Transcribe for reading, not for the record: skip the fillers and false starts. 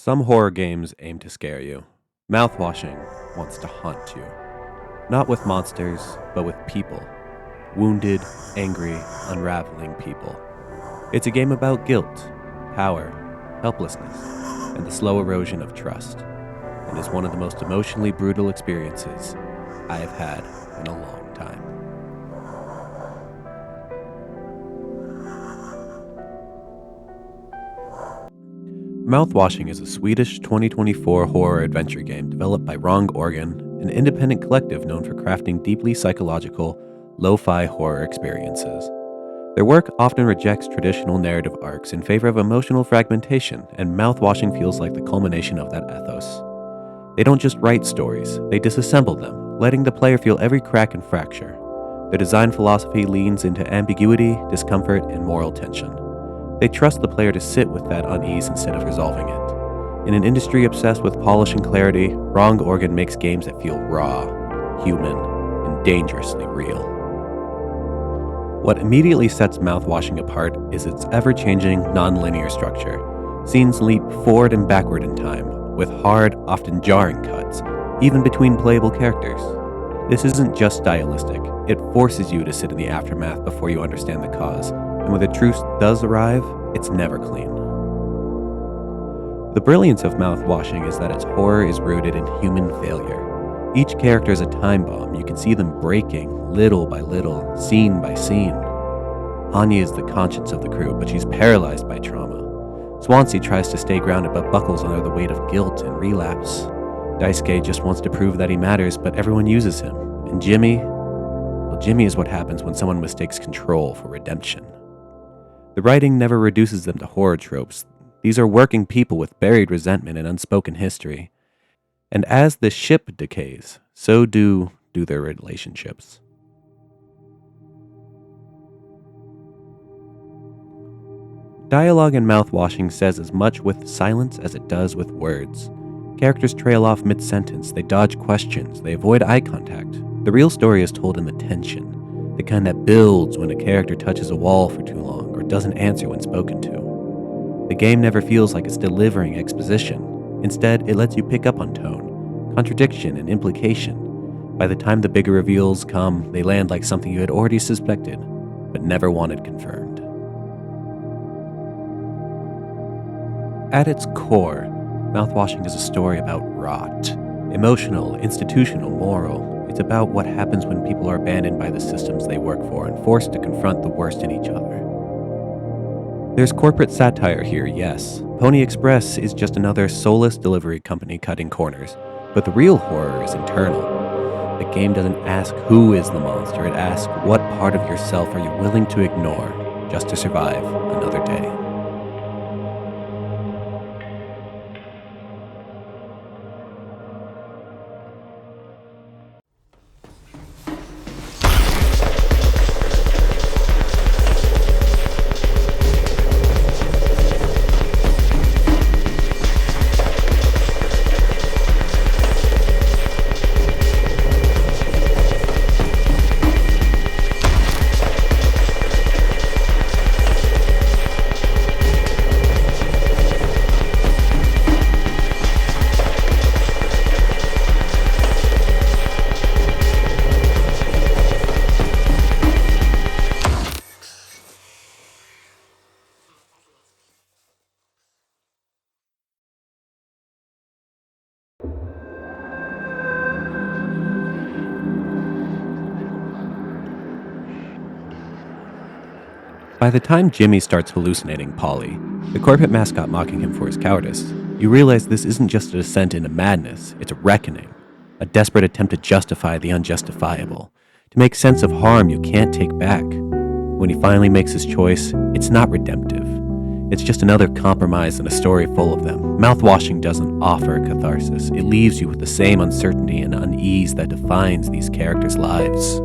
Some horror games aim to scare you. Mouthwashing wants to haunt you. Not with monsters, but with people. Wounded, angry, unraveling people. It's a game about guilt, power, helplessness, and the slow erosion of trust, and is one of the most emotionally brutal experiences I have had in a long time. Mouthwashing is a Swedish 2024 horror adventure game developed by Wrong Organ, an independent collective known for crafting deeply psychological, lo-fi horror experiences. Their work often rejects traditional narrative arcs in favor of emotional fragmentation, and Mouthwashing feels like the culmination of that ethos. They don't just write stories, they disassemble them, letting the player feel every crack and fracture. Their design philosophy leans into ambiguity, discomfort, and moral tension. They trust the player to sit with that unease instead of resolving it. In an industry obsessed with polish and clarity, Wrong Organ makes games that feel raw, human, and dangerously real. What immediately sets Mouthwashing apart is its ever-changing, non-linear structure. Scenes leap forward and backward in time, with hard, often jarring cuts, even between playable characters. This isn't just stylistic, it forces you to sit in the aftermath before you understand the cause, and when the truth does arrive, it's never clean. The brilliance of Mouthwashing is that its horror is rooted in human failure. Each character is a time bomb. You can see them breaking, little by little, scene by scene. Anya is the conscience of the crew, but she's paralyzed by trauma. Swansea tries to stay grounded but buckles under the weight of guilt and relapse. Daisuke just wants to prove that he matters, but everyone uses him. And Jimmy? Well, Jimmy is what happens when someone mistakes control for redemption. The writing never reduces them to horror tropes. These are working people with buried resentment and unspoken history. And as the ship decays, so do their relationships. Dialogue in Mouthwashing says as much with silence as it does with words. Characters trail off mid-sentence, they dodge questions, they avoid eye contact. The real story is told in the tension, the kind that builds when a character touches a wall for too long or doesn't answer when spoken to. The game never feels like it's delivering exposition. Instead, it lets you pick up on tone, contradiction, and implication. By the time the bigger reveals come, they land like something you had already suspected, but never wanted confirmed. At its core, Mouthwashing is a story about rot. Emotional, institutional, moral. It's about what happens when people are abandoned by the systems they work for and forced to confront the worst in each other. There's corporate satire here, yes. Pony Express is just another soulless delivery company cutting corners, but the real horror is internal. The game doesn't ask who is the monster, it asks what part of yourself are you willing to ignore just to survive another day. By the time Jimmy starts hallucinating Polly, the corporate mascot mocking him for his cowardice, you realize this isn't just a descent into madness, it's a reckoning, a desperate attempt to justify the unjustifiable, to make sense of harm you can't take back. When he finally makes his choice, it's not redemptive. It's just another compromise in a story full of them. Mouthwashing doesn't offer catharsis. It leaves you with the same uncertainty and unease that defines these characters' lives.